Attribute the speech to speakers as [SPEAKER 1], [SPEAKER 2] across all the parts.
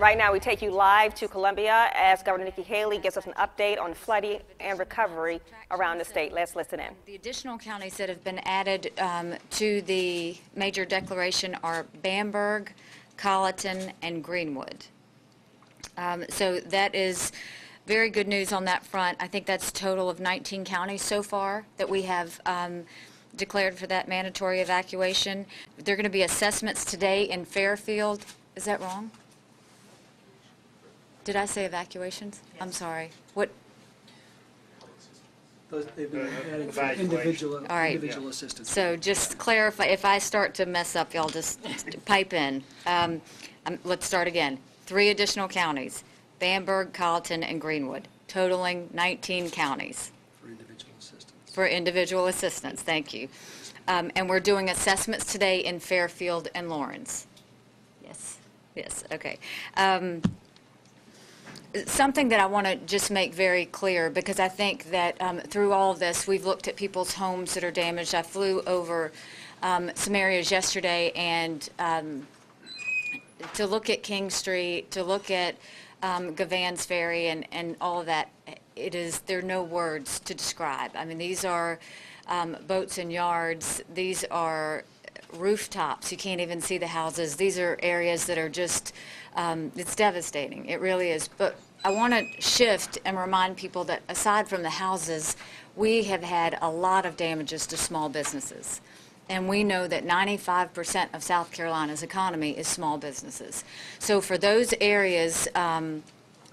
[SPEAKER 1] Right now, we take you live to Columbia as Governor Nikki Haley gives us an update on flooding and recovery around the state. Let's listen in.
[SPEAKER 2] The additional counties that have been added to the major declaration are Bamberg, Colleton, and Greenwood. So that is very good news on that front. I think that's a total of 19 counties so far that we have declared for that mandatory evacuation. There are going to be assessments today in Fairfield. Is that wrong? Did I say evacuations? Yes. I'm sorry. What?
[SPEAKER 3] They've been added for individual assistance.
[SPEAKER 2] So just clarify, if I start to mess up, y'all just pipe in. Let's start again. 3 additional counties, Bamberg, Colleton, and Greenwood, totaling 19 counties.
[SPEAKER 3] For individual assistance.
[SPEAKER 2] For individual assistance, thank you. And we're doing assessments today in Fairfield and Lawrence. Yes, okay. Something that I want to just make very clear, because I think that through all of this, we've looked at people's homes that are damaged. I flew over some areas yesterday, and to look at King Street, to look at Gavans Ferry and all of that, there are no words to describe. I mean, these are boats and yards. These are rooftops. You can't even see the houses. These are areas that are just, it's devastating. It really is. But I want to shift and remind people that aside from the houses, we have had a lot of damages to small businesses. And we know that 95% of South Carolina's economy is small businesses. So for those areas, and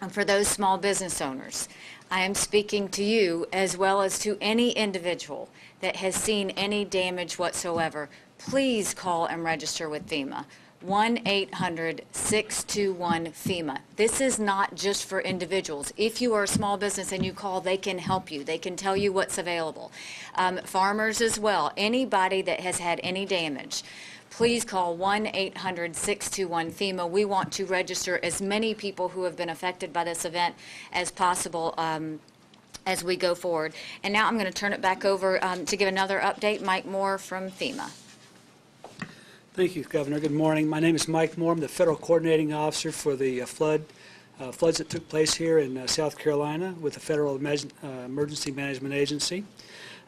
[SPEAKER 2] for those small business owners, I am speaking to you as well as to any individual that has seen any damage whatsoever. Please call and register with FEMA. 1-800-621-FEMA. This is not just for individuals. If you are a small business and you call, they can help you. They can tell you what's available. Farmers as well. Anybody that has had any damage, please call 1-800-621-FEMA. We want to register as many people who have been affected by this event as possible as we go forward. And now I'm going to turn it back over to give another update. Mike Moore from FEMA.
[SPEAKER 3] Thank you, Governor. Good morning. My name is Mike Moore. I'm the Federal Coordinating Officer for the floods that took place here in South Carolina with the Federal Emergency Management Agency.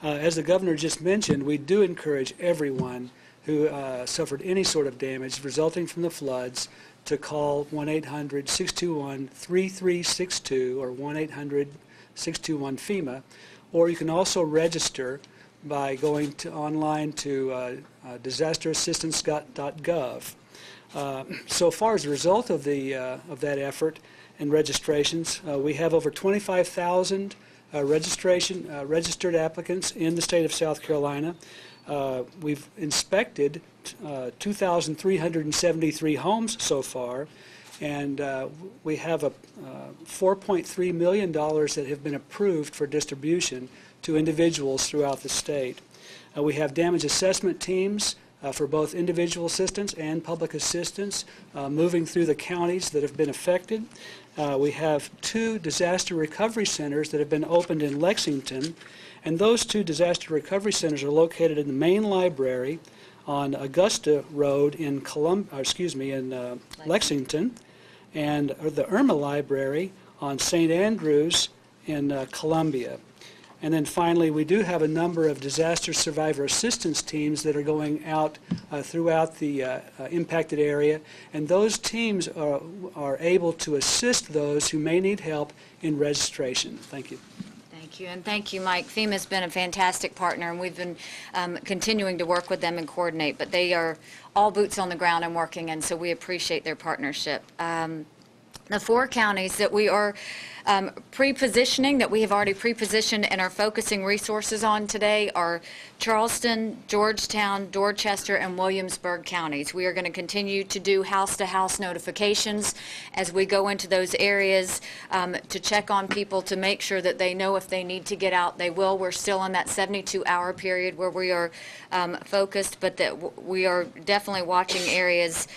[SPEAKER 3] As the Governor just mentioned, we do encourage everyone who suffered any sort of damage resulting from the floods to call 1-800-621-3362 or 1-800-621-FEMA, or you can also register by going online to disasterassistance.gov. So far as a result of that effort and registrations, we have over 25,000 registered applicants in the state of South Carolina. We've inspected 2,373 homes so far, and we have $4.3 million that have been approved for distribution to individuals throughout the state. We have damage assessment teams for both individual assistance and public assistance moving through the counties that have been affected. We have 2 disaster recovery centers that have been opened in Lexington, and those 2 disaster recovery centers are located in the main library on Augusta Road in Lexington, and the Irma Library on St. Andrews in Columbia. And then finally, we do have a number of disaster survivor assistance teams that are going out throughout the impacted area, and those teams are able to assist those who may need help in registration. Thank you.
[SPEAKER 2] Thank you, and thank you, Mike. FEMA has been a fantastic partner, and we've been continuing to work with them and coordinate, but they are all boots on the ground and working, and so we appreciate their partnership. The 4 counties that we are pre-positioning, that we have already pre-positioned and are focusing resources on today are Charleston, Georgetown, Dorchester, and Williamsburg counties. We are going to continue to do house-to-house notifications as we go into those areas to check on people to make sure that they know if they need to get out, they will. We're still in that 72-hour period where we are focused, but that we are definitely watching areas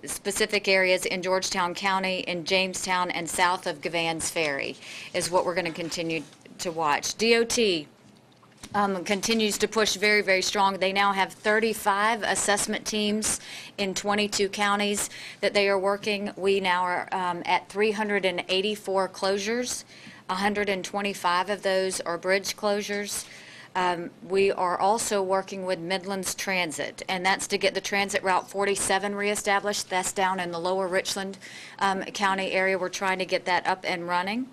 [SPEAKER 2] specific areas in Georgetown County, in Jamestown, and south of Gavans Ferry is what we're going to continue to watch. DOT continues to push very, very strong. They now have 35 assessment teams in 22 counties that they are working. We now are at 384 closures. 125 of those are bridge closures. We are also working with Midlands Transit, and that's to get the transit route 47 reestablished. That's down in the lower Richland County area. We're trying to get that up and running.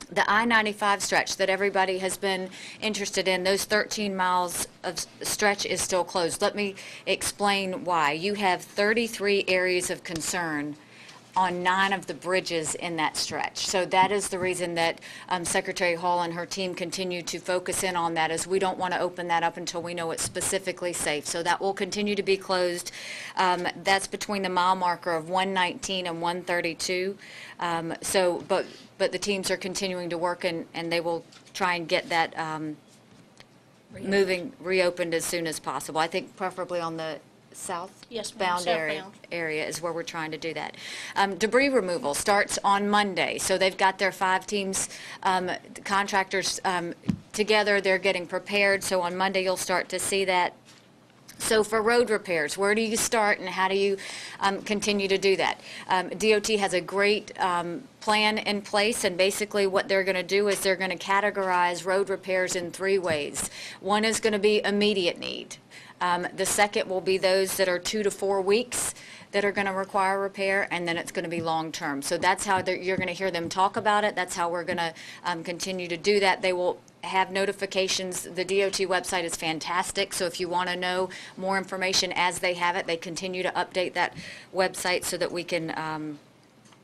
[SPEAKER 2] The I-95 stretch that everybody has been interested in, those 13 miles of stretch is still closed. Let me explain why. You have 33 areas of concern on 9 of the bridges in that stretch. So that is the reason that Secretary Hall and her team continue to focus in on that, is we don't want to open that up until we know it's specifically safe. So that will continue to be closed. That's between the mile marker of 119 and 132. But the teams are continuing to work, and they will try and get that reopened as soon as possible. I think preferably on the southbound area is where we're trying to do that. Debris removal starts on Monday. So they've got their 5 teams, contractors together. They're getting prepared. So on Monday you'll start to see that. So for road repairs, where do you start and how do you continue to do that? DOT has a great plan in place, and basically what they're going to do is they're going to categorize road repairs in 3 ways. One is going to be immediate need. The second will be those that are 2 to 4 weeks that are going to require repair, and then it's going to be long-term. So that's how you're going to hear them talk about it. That's how we're going to continue to do that. They will have notifications. The DOT website is fantastic, so if you want to know more information as they have it, they continue to update that website so that we can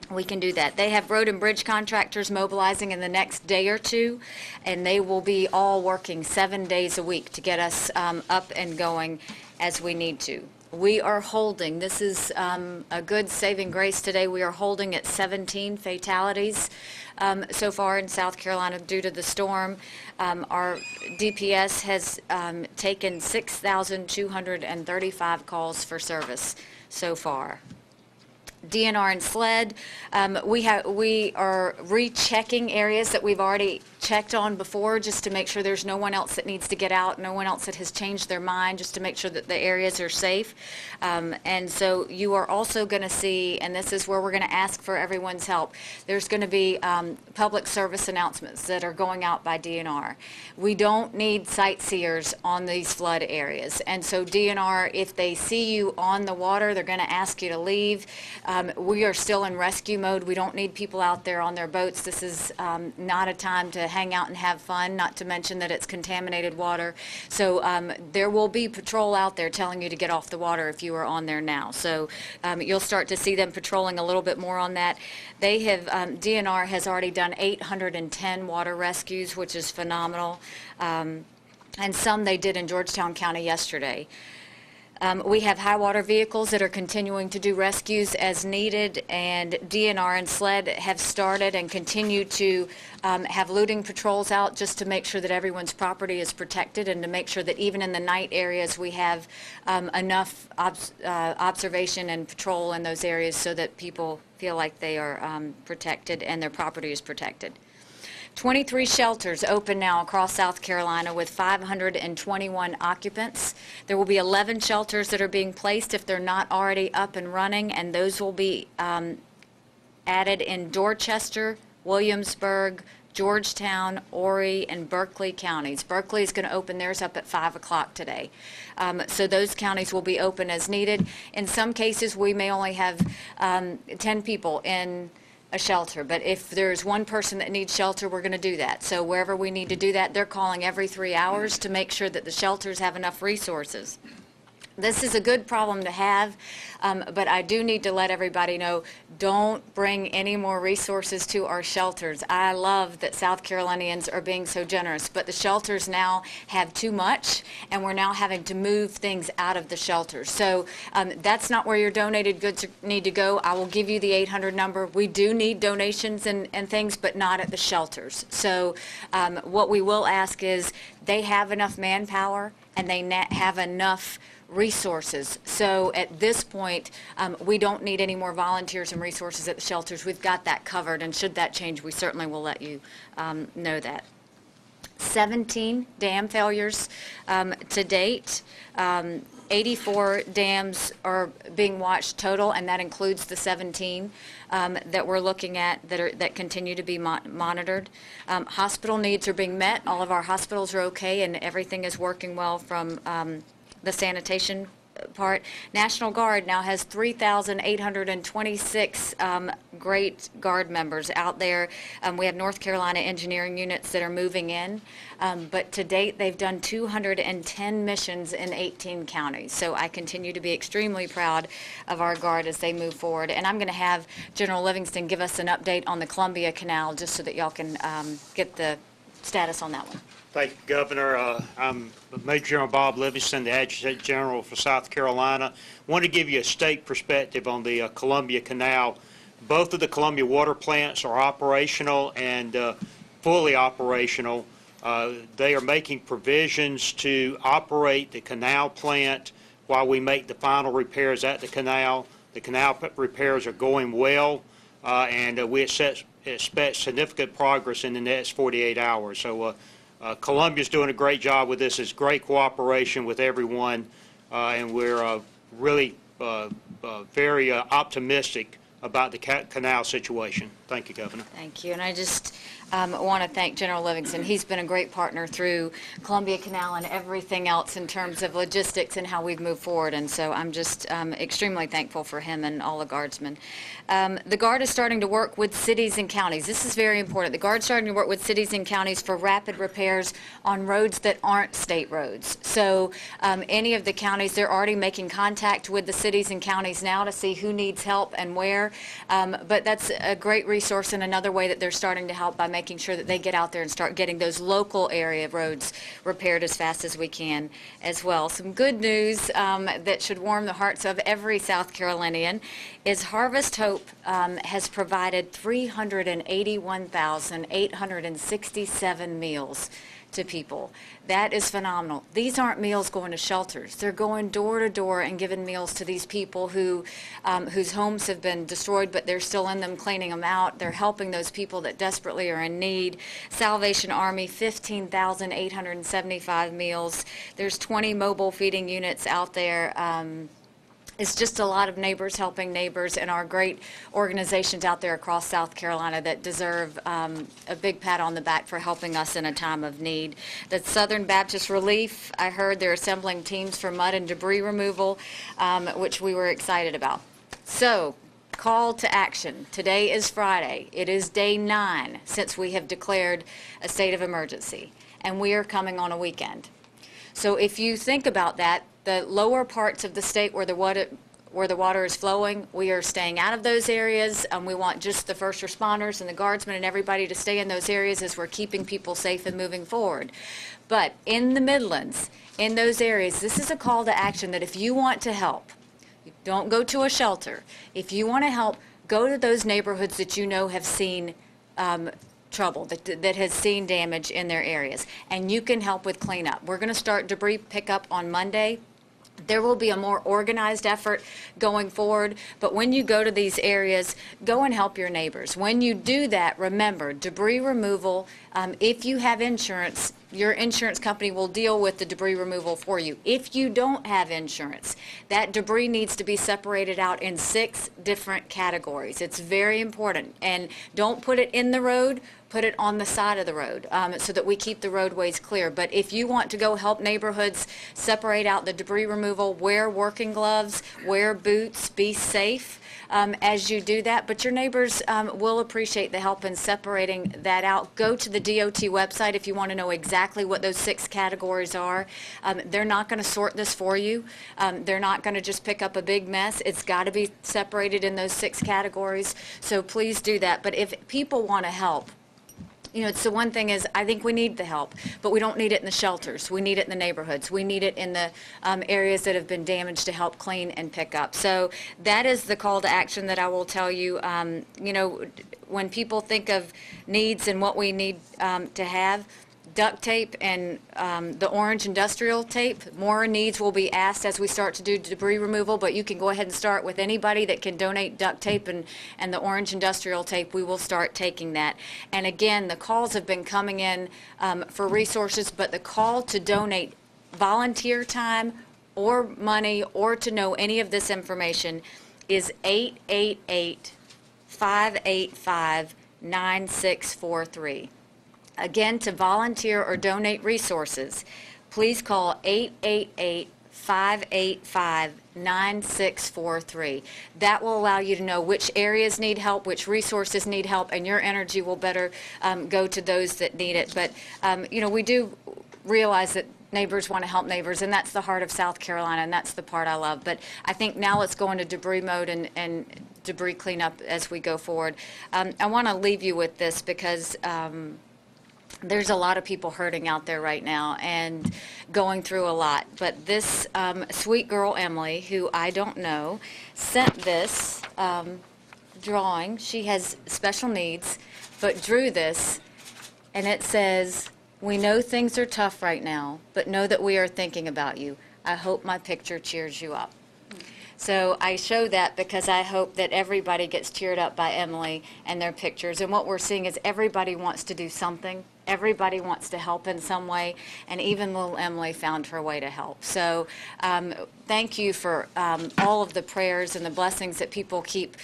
[SPEAKER 2] do that. They have road and bridge contractors mobilizing in the next day or 2, and they will be all working 7 days a week to get us up and going as we need to. We are holding, this is a good saving grace today, we are holding at 17 fatalities so far in South Carolina due to the storm. Our DPS has taken 6,235 calls for service so far. DNR and SLED, we are rechecking areas that we've already checked on before, just to make sure there's no one else that needs to get out, no one else that has changed their mind, just to make sure that the areas are safe. And so you are also going to see, and this is where we're going to ask for everyone's help, there's going to be public service announcements that are going out by DNR. We don't need sightseers on these flood areas, and so DNR, if they see you on the water, they're going to ask you to leave. We are still in rescue mode. We don't need people out there on their boats. This is not a time to hang out and have fun, not to mention that it's contaminated water. So there will be patrol out there telling you to get off the water if you are on there now. So you'll start to see them patrolling a little bit more on that. They have, DNR has already done 810 water rescues, which is phenomenal. And some they did in Georgetown County yesterday. We have high water vehicles that are continuing to do rescues as needed, and DNR and SLED have started and continue to have looting patrols out just to make sure that everyone's property is protected, and to make sure that even in the night areas we have enough observation and patrol in those areas so that people feel like they are protected and their property is protected. 23 shelters open now across South Carolina with 521 occupants. There will be 11 shelters that are being placed if they're not already up and running, and those will be added in Dorchester, Williamsburg, Georgetown, Horry, and Berkeley counties. Berkeley is going to open theirs up at 5 o'clock today. So those counties will be open as needed. In some cases, we may only have 10 people in a shelter, but if there's one person that needs shelter, we're going to do that. So wherever we need to do that, they're calling every 3 hours to make sure that the shelters have enough resources. This is a good problem to have, but I do need to let everybody know, don't bring any more resources to our shelters. I love that South Carolinians are being so generous, but the shelters now have too much, and we're now having to move things out of the shelters. So that's not where your donated goods need to go. I will give you the 800 number. We do need donations and things, but not at the shelters. So what we will ask is they have enough manpower, and they have enough resources. So at this point, we don't need any more volunteers and resources at the shelters. We've got that covered, and should that change, we certainly will let you know that. 17 dam failures to date. 84 dams are being watched total, and that includes the 17 that we're looking at that continue to be monitored. Hospital needs are being met. All of our hospitals are okay, and everything is working well from the sanitation part. National Guard now has 3,826 great Guard members out there. We have North Carolina engineering units that are moving in, but to date they've done 210 missions in 18 counties. So I continue to be extremely proud of our Guard as they move forward. And I'm going to have General Livingston give us an update on the Columbia Canal just so that y'all can get the status on that one.
[SPEAKER 4] Thank you, Governor. I'm Major General Bob Livingston, the Adjutant General for South Carolina. I want to give you a state perspective on the Columbia Canal. Both of the Columbia water plants are operational and fully operational. They are making provisions to operate the canal plant while we make the final repairs at the canal. The canal repairs are going well, and we expect significant progress in the next 48 hours. So. Columbia's doing a great job with this. It's great cooperation with everyone, and we're really very optimistic about the canal situation. Thank you, Governor.
[SPEAKER 2] Thank you. And I just want to thank General Livingston. He's been a great partner through Columbia Canal and everything else in terms of logistics and how we've moved forward. And so I'm just extremely thankful for him and all the Guardsmen. The Guard is starting to work with cities and counties. This is very important. The Guard's starting to work with cities and counties for rapid repairs on roads that aren't state roads. So any of the counties, they're already making contact with the cities and counties now to see who needs help and where. But that's a great resource and another way that they're starting to help by making sure that they get out there and start getting those local area roads repaired as fast as we can as well. Some good news that should warm the hearts of every South Carolinian is Harvest Hope has provided 381,867 meals to people. That is phenomenal. These aren't meals going to shelters. They're going door to door and giving meals to these people who whose homes have been destroyed, but they're still in them, cleaning them out. They're helping those people that desperately are in need. Salvation Army, 15,875 meals. There's 20 mobile feeding units out there. It's just a lot of neighbors helping neighbors, and our great organizations out there across South Carolina that deserve a big pat on the back for helping us in a time of need. The Southern Baptist Relief, I heard they're assembling teams for mud and debris removal, which we were excited about. So, call to action. Today is Friday. It is day 9 since we have declared a state of emergency, and we are coming on a weekend. So if you think about that, the lower parts of the state where the water is flowing, we are staying out of those areas. We want just the first responders and the Guardsmen and everybody to stay in those areas as we're keeping people safe and moving forward. But in the Midlands, in those areas, this is a call to action that if you want to help, don't go to a shelter. If you want to help, go to those neighborhoods that you know have seen trouble, that has seen damage in their areas, and you can help with cleanup. We're going to start debris pickup on Monday. There will be a more organized effort going forward, but when you go to these areas, go and help your neighbors. When you do that, remember, debris removal, if you have insurance, your insurance company will deal with the debris removal for you. If you don't have insurance, that debris needs to be separated out in 6 different categories. It's very important. And don't put it in the road, put it on the side of the road so that we keep the roadways clear. But if you want to go help neighborhoods separate out the debris removal, wear working gloves, wear boots, be safe as you do that. But your neighbors will appreciate the help in separating that out. Go to the DOT website if you want to know exactly what those 6 categories are. They're not going to sort this for you. They're not going to just pick up a big mess. It's got to be separated in those 6 categories. So please do that. But if people want to help, you know, it's the one thing is I think we need the help, but we don't need it in the shelters. We need it in the neighborhoods. We need it in the areas that have been damaged to help clean and pick up. So that is the call to action that I will tell you. You know, when people think of needs and what we need to have, duct tape and the orange industrial tape. More needs will be asked as we start to do debris removal, but you can go ahead and start with anybody that can donate duct tape and the orange industrial tape. We will start taking that. And again, the calls have been coming in for resources, but the call to donate volunteer time or money or to know any of this information is 888-585-9643. Again, to volunteer or donate resources, please call 888-585-9643. That will allow you to know which areas need help, which resources need help, and your energy will better go to those that need it. But, we do realize that neighbors want to help neighbors, and that's the heart of South Carolina, and that's the part I love. But I think now let's go into debris mode and debris cleanup as we go forward. I want to leave you with this because there's a lot of people hurting out there right now and going through a lot. But this sweet girl, Emily, who I don't know, sent this drawing. She has special needs, but drew this, and it says, "We know things are tough right now, but know that we are thinking about you. I hope my picture cheers you up." So I show that because I hope that everybody gets cheered up by Emily and their pictures. And what we're seeing is everybody wants to do something. Everybody wants to help in some way, and even little Emily found her way to help. So thank you for all of the prayers and the blessings that people keep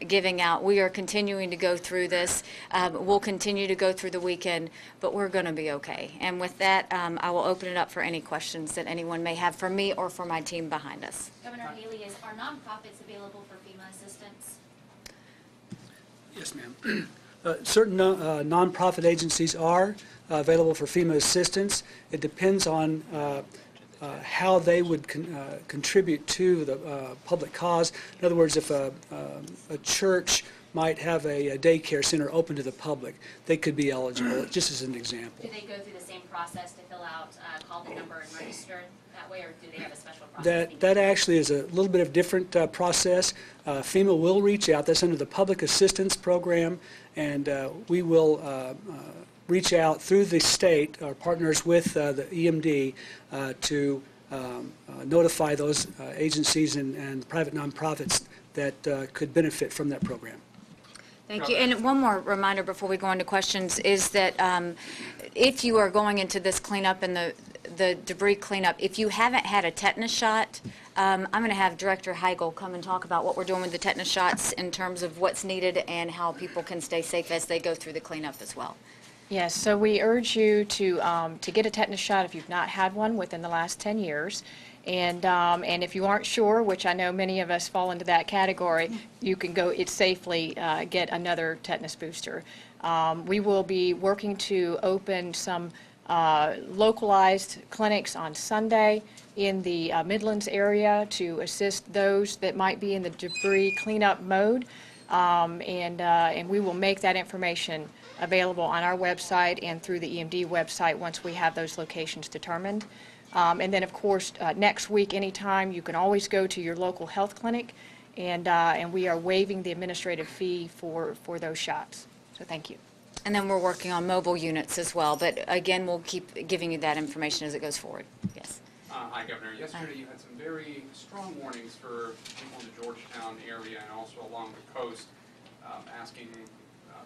[SPEAKER 2] giving out. We are continuing to go through this. We'll continue to go through the weekend, but we're going to be okay. And with that, I will open it up for any questions that anyone may have for me or for my team behind us.
[SPEAKER 5] Governor Haley, are nonprofits available for FEMA assistance?
[SPEAKER 3] Yes, ma'am. Certain nonprofit agencies are available for FEMA assistance. It depends on how they would contribute to the public cause. In other words, if a church might have a daycare center open to the public, they could be eligible, just as an example.
[SPEAKER 5] Do they go through the same process to fill out, call the number and register that way, or do they have a special process?
[SPEAKER 3] That actually is a little bit of different process. FEMA will reach out. That's under the Public Assistance Program, and we will reach out through the state, our partners with the EMD, to notify those agencies and private nonprofits that could benefit from that program.
[SPEAKER 2] Thank you. And one more reminder before we go into questions is that if you are going into this cleanup and the debris cleanup, if you haven't had a tetanus shot, I'm going to have Director Heigl come and talk about what we're doing with the tetanus shots in terms of what's needed and how people can stay safe as they go through the cleanup as well.
[SPEAKER 6] Yes, so we urge you to get a tetanus shot if you've not had one within the last 10 years. And if you aren't sure, which I know many of us fall into that category, you can go safely get another tetanus booster. We will be working to open some localized clinics on Sunday in the Midlands area to assist those that might be in the debris cleanup mode. And we will make that information available on our website and through the EMD website once we have those locations determined. And then, of course, next week, anytime, you can always go to your local health clinic, and we are waiving the administrative fee for those shots. So thank you.
[SPEAKER 2] And then we're working on mobile units as well, but again, we'll keep giving you that information as it goes forward. Yes.
[SPEAKER 7] Hi, Governor. Yesterday you had some very strong warnings for people in the Georgetown area and also along the coast, asking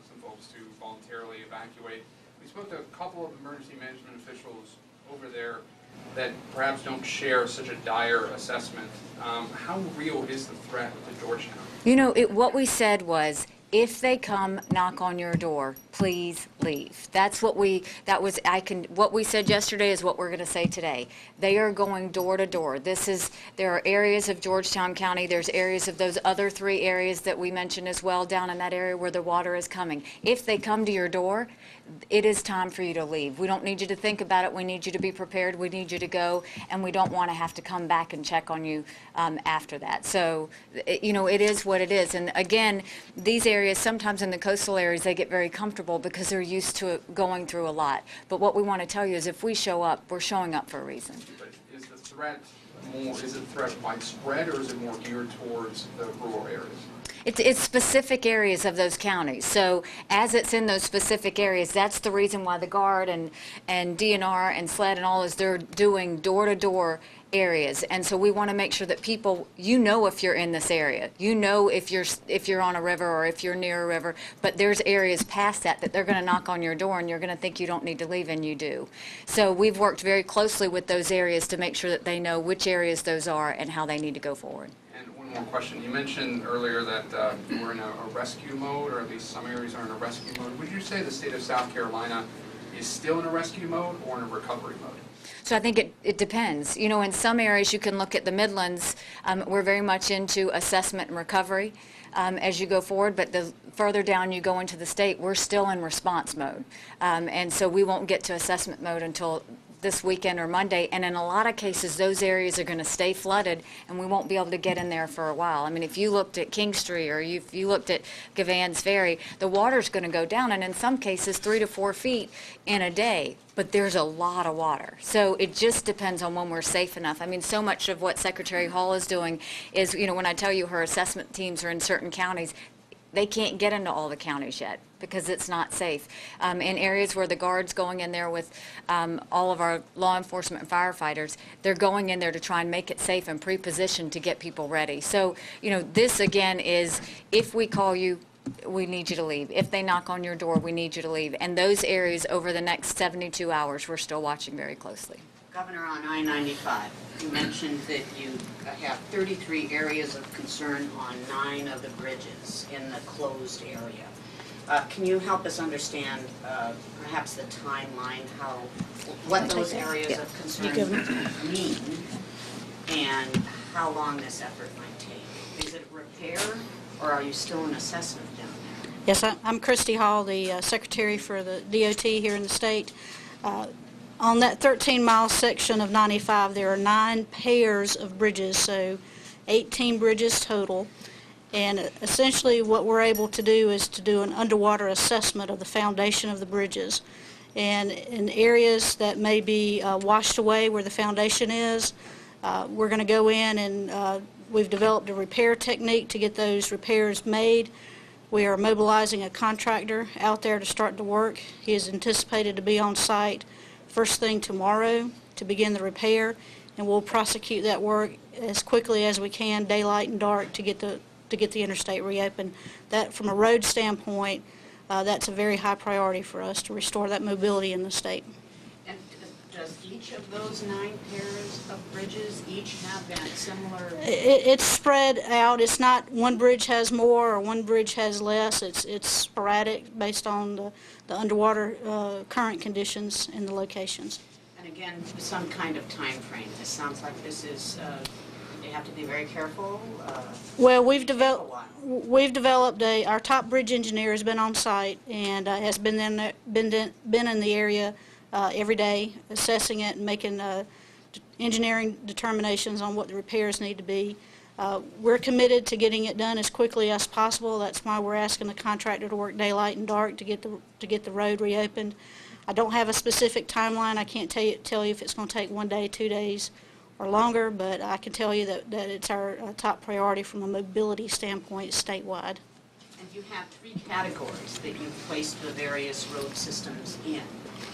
[SPEAKER 7] some folks to voluntarily evacuate. We spoke to a couple of emergency management officials over there that perhaps don't share such a dire assessment. How real is the threat to Georgetown?
[SPEAKER 2] You know, what we said was, if they come knock on your door, please leave. That's what what we said yesterday is what we're going to say today. They are going door to door. There are areas of Georgetown County, there's areas of those other 3 areas that we mentioned as well down in that area where the water is coming. If they come to your door, it is time for you to leave. We don't need you to think about it. We need you to be prepared. We need you to go, and we don't want to have to come back and check on you after that. So, it is what it is. And again, these areas, sometimes in the coastal areas, they get very comfortable because they're used to going through a lot. But what we want to tell you is if we show up, we're showing up for a reason.
[SPEAKER 7] But is the threat widespread, or is it more geared towards the rural areas?
[SPEAKER 2] It's specific areas of those counties. So as it's in those specific areas, that's the reason why the Guard and DNR and SLED and all is they're doing door-to-door areas. And so we want to make sure that people, you know, if you're in this area, you know if you're on a river or if you're near a river, but there's areas past that they're going to knock on your door and you're going to think you don't need to leave and you do. So we've worked very closely with those areas to make sure that they know which areas those are and how they need to go forward.
[SPEAKER 7] And one more question. You mentioned earlier that we're in a rescue mode, or at least some areas are in a rescue mode. Would you say the state of South Carolina is still in a rescue mode or in a recovery mode?
[SPEAKER 2] So I think it depends. You know, in some areas you can look at the Midlands. We're very much into assessment and recovery as you go forward, but the further down you go into the state, we're still in response mode. And so we won't get to assessment mode until this weekend or Monday, and in a lot of cases those areas are going to stay flooded and we won't be able to get in there for a while. I mean, if you looked at Kingstree or if you looked at Gavans Ferry, the water's going to go down, and in some cases 3 to 4 feet in a day, but there's a lot of water. So it just depends on when we're safe enough. I mean, so much of what Secretary Hall is doing is, you know, when I tell you her assessment teams are in certain counties, they can't get into all the counties yet because it's not safe. In areas where the Guard's going in there with all of our law enforcement and firefighters, they're going in there to try and make it safe and pre-positioned to get people ready. So, you know, this again is, if we call you, we need you to leave. If they knock on your door, we need you to leave. And those areas over the next 72 hours, we're still watching very closely.
[SPEAKER 8] Governor, on I-95, you mentioned that you have 33 areas of concern on 9 of the bridges in the closed area. Can you help us understand perhaps the timeline, what those areas of concern mean, and how long this effort might take? Is it repair, or are you still in assessment down there?
[SPEAKER 9] Yes, I'm Christy Hall, the Secretary for the DOT here in the state. On that 13-mile section of 95, there are 9 pairs of bridges, so 18 bridges total. And essentially what we're able to do is to do an underwater assessment of the foundation of the bridges. And in areas that may be washed away where the foundation is, we're going to go in and we've developed a repair technique to get those repairs made. We are mobilizing a contractor out there to start the work. He is anticipated to be on site first thing tomorrow to begin the repair, and we'll prosecute that work as quickly as we can, daylight and dark, to get the interstate reopened. That, from a road standpoint, that's a very high priority for us to restore that mobility in the state.
[SPEAKER 8] And does each of those 9 pairs of bridges each have that similar?
[SPEAKER 9] It's spread out. It's not one bridge has more or one bridge has less. It's sporadic based on the underwater current conditions in the locations.
[SPEAKER 8] And again, some kind of time frame. This sounds like this is, you have to be very careful.
[SPEAKER 9] Well, we've developed our top bridge engineer has been on site and has been in the area every day, assessing it and making engineering determinations on what the repairs need to be. We're committed to getting it done as quickly as possible. That's why we're asking the contractor to work daylight and dark to get the road reopened. I don't have a specific timeline. I can't tell you if it's going to take 1 day, 2 days, or longer, but I can tell you that it's our top priority from a mobility standpoint statewide.
[SPEAKER 8] And you have 3 categories that you've placed the various road systems in.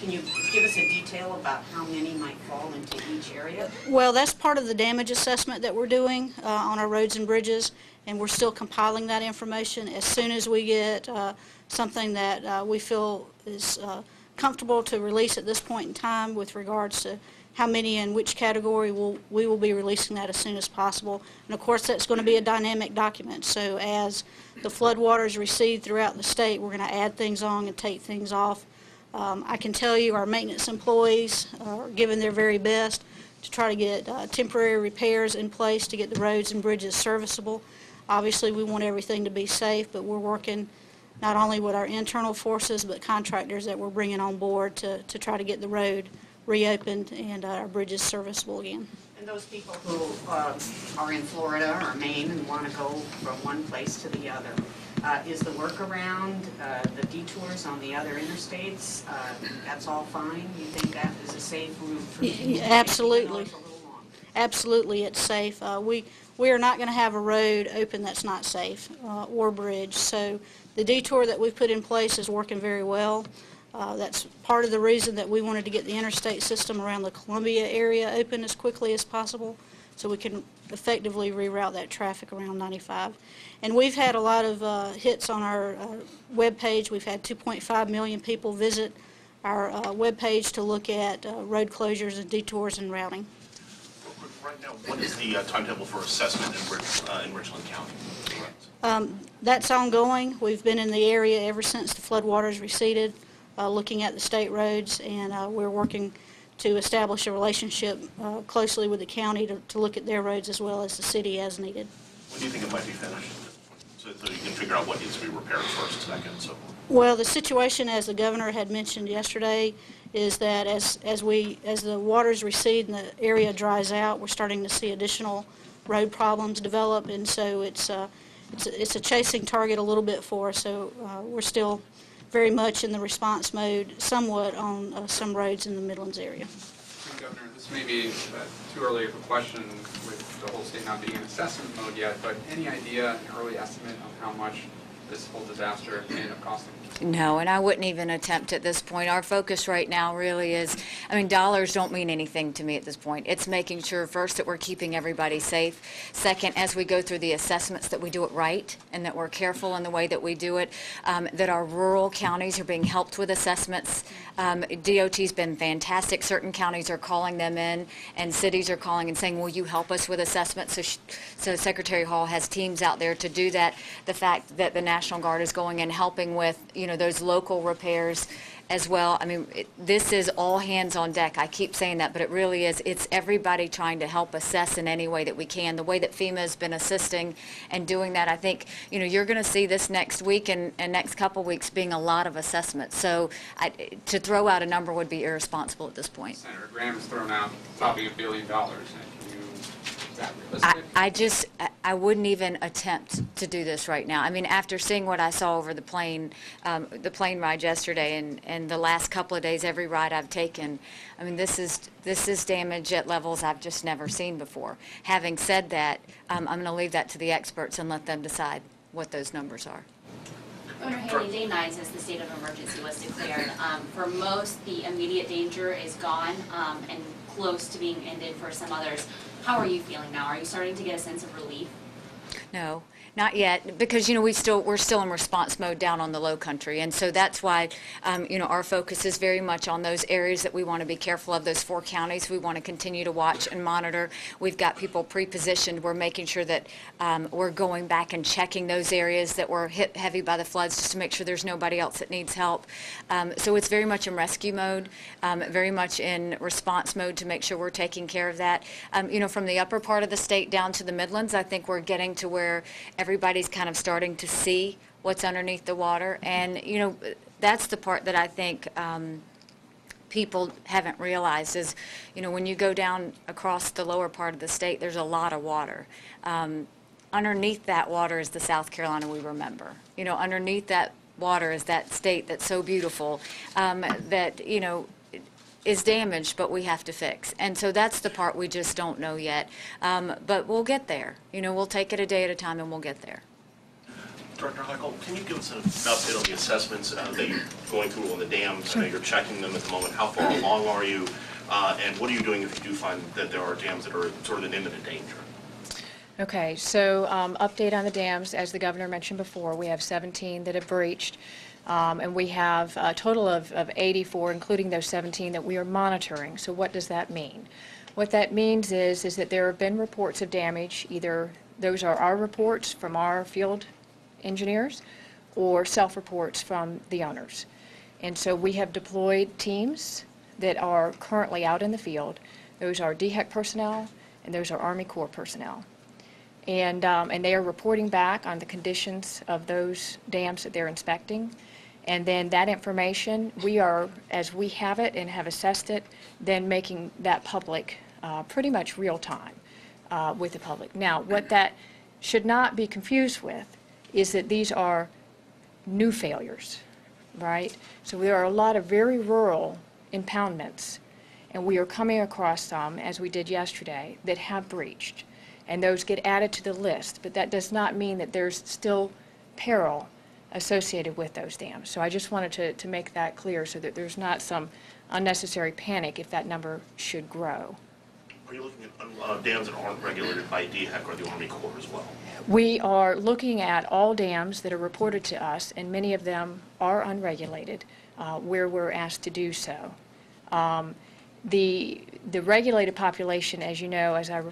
[SPEAKER 8] Can you give us a detail about how many might fall into each area?
[SPEAKER 9] Well, that's part of the damage assessment that we're doing on our roads and bridges, and we're still compiling that information. As soon as we get something that we feel is comfortable to release at this point in time with regards to how many in which category, we will be releasing that as soon as possible. And of course, that's going to be a dynamic document. So as the floodwaters recede throughout the state, we're going to add things on and take things off. I can tell you our maintenance employees are giving their very best to try to get temporary repairs in place to get the roads and bridges serviceable. Obviously, we want everything to be safe, but we're working not only with our internal forces, but contractors that we're bringing on board to try to get the road reopened and our bridges serviceable again.
[SPEAKER 8] And those people who are in Florida or Maine and want to go from one place to the other, is the workaround, the detours on the other interstates, that's all fine? You think that is a safe route for people?
[SPEAKER 9] Absolutely. absolutely it's safe. We are not going to have a road open that's not safe, or bridge. So the detour that we've put in place is working very well. That's part of the reason that we wanted to get the interstate system around the Columbia area open as quickly as possible, so we can effectively reroute that traffic around 95. And we've had a lot of hits on our web page. We've had 2.5 million people visit our web page to look at road closures and detours and routing.
[SPEAKER 10] Right now, what is the timetable for assessment in Richland County?
[SPEAKER 9] That's ongoing. We've been in the area ever since the floodwaters receded, looking at the state roads, and we're working to establish a relationship closely with the county to look at their roads as well as the city as needed.
[SPEAKER 10] When do you think it might be finished? So you can figure out what needs to be repaired first, second, and so forth.
[SPEAKER 9] Well, the situation, as the governor had mentioned yesterday, is that as the waters recede and the area dries out, we're starting to see additional road problems develop, and so it's a chasing target a little bit for us. So we're still very much in the response mode, somewhat on some roads in the Midlands area.
[SPEAKER 7] Governor, this may be too early of a question with the whole state not being in assessment mode yet, but any idea, an early estimate of how much this whole disaster may end up costing?
[SPEAKER 2] No, and I wouldn't even attempt at this point. Our focus right now really is, I mean, dollars don't mean anything to me at this point. It's making sure, first, that we're keeping everybody safe. Second, as we go through the assessments, that we do it right and that we're careful in the way that we do it, that our rural counties are being helped with assessments. DOT's been fantastic. Certain counties are calling them in, and cities are calling and saying, will you help us with assessments? So Secretary Hall has teams out there to do that. The fact that the National Guard is going and helping with, those local repairs as well. I mean, this is all hands on deck. I keep saying that, but it really is. It's everybody trying to help assess in any way that we can. The way that FEMA has been assisting and doing that, I think, you're going to see this next week and next couple weeks being a lot of assessments. So to throw out a number would be irresponsible at this point.
[SPEAKER 7] Senator Graham has thrown out topping $1 billion. Is that realistic?
[SPEAKER 2] I wouldn't even attempt to do this right now. I mean, after seeing what I saw over the plane ride yesterday and the last couple of days, every ride I've taken, I mean, this is damage at levels I've just never seen before. Having said that, I'm going to leave that to the experts and let them decide what those numbers are.
[SPEAKER 5] Governor Haley, day 9 since the state of emergency was declared. For most, the immediate danger is gone and close to being ended for some others. How are you feeling now? Are you starting to get a sense of relief?
[SPEAKER 2] No, not yet, because we're still in response mode down on the low country, and so that's why our focus is very much on those areas that we want to be careful of. Those 4 counties we want to continue to watch and monitor. We've got people pre-positioned. We're making sure that we're going back and checking those areas that were hit heavy by the floods, just to make sure there's nobody else that needs help. So it's very much in rescue mode, very much in response mode to make sure we're taking care of that. From the upper part of the state down to the Midlands, I think we're getting to where everybody's kind of starting to see what's underneath the water, and that's the part that I think people haven't realized is, when you go down across the lower part of the state, there's a lot of water. Underneath that water is the South Carolina we remember. Underneath that water is that state that's so beautiful, that is damaged, but we have to fix. And so that's the part we just don't know yet. But we'll get there. We'll take it a day at a time and we'll get there.
[SPEAKER 10] Director Heichel, can you give us an update on the assessments that you're going through on the dams? I know you're checking them at the moment. How far along are you? And what are you doing if you do find that there are dams that are sort of in imminent danger?
[SPEAKER 6] Okay, so update on the dams. As the governor mentioned before, we have 17 that have breached. And we have a total of 84, including those 17 that we are monitoring. So what does that mean? What that means is that there have been reports of damage. Either those are our reports from our field engineers or self-reports from the owners. And so we have deployed teams that are currently out in the field. Those are DHEC personnel and those are Army Corps personnel. And they are reporting back on the conditions of those dams that they're inspecting. And then that information, we are, as we have it and have assessed it, then making that public pretty much real time with the public. Now, what that should not be confused with is that these are new failures, right? So there are a lot of very rural impoundments, And we are coming across some, as we did yesterday, that have breached. And those get added to the list, but that does not mean that there's still peril associated with those dams. So I just wanted to make that clear so that there's not some unnecessary panic if that number should grow.
[SPEAKER 10] Are you looking at dams that aren't regulated by DHEC or the Army Corps as well?
[SPEAKER 6] We are looking at all dams that are reported to us, and many of them are unregulated, where we're asked to do so. The regulated population, as you know, as I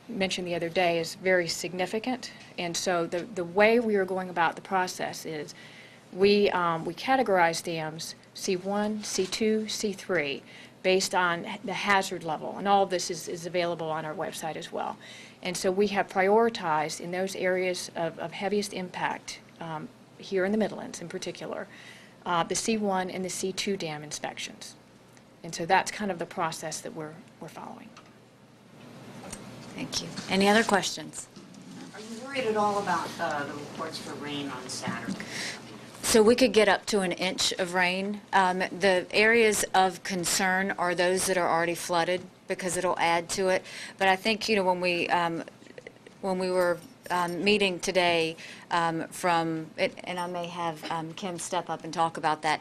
[SPEAKER 6] mentioned the other day, is very significant, and so the way we are going about the process is we categorize dams C1, C2, C3 based on the hazard level, and all of this is available on our website as well. And so we have prioritized in those areas of heaviest impact here in the Midlands in particular, the C1 and the C2 dam inspections. And so that's kind of the process that we're following.
[SPEAKER 2] Thank you. Any other questions?
[SPEAKER 8] Are you worried at all about the reports for rain on Saturday?
[SPEAKER 2] So we could get up to an inch of rain. The areas of concern are those that are already flooded because it'll add to it. But I think, you know, when we were meeting today from, and I may have Kim step up and talk about that,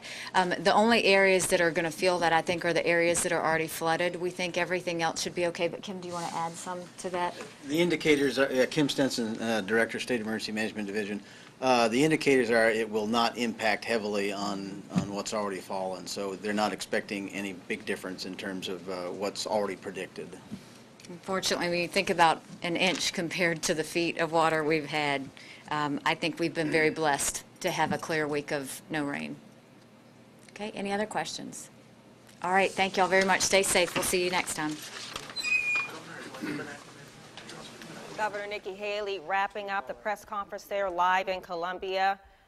[SPEAKER 2] the only areas that are going to feel that, I think, are the areas that are already flooded. We think everything else should be okay. But Kim, do you want to add some to that?
[SPEAKER 11] The indicators are, Kim Stenson, Director, State Emergency Management Division. The indicators are it will not impact heavily on what's already fallen, so they're not expecting any big difference in terms of what's already predicted.
[SPEAKER 2] Unfortunately, when you think about an inch compared to the feet of water we've had, I think we've been very blessed to have a clear week of no rain. Okay, any other questions? All right, thank you all very much. Stay safe. We'll see you next time.
[SPEAKER 1] Governor Nikki Haley wrapping up the press conference there live in Columbia.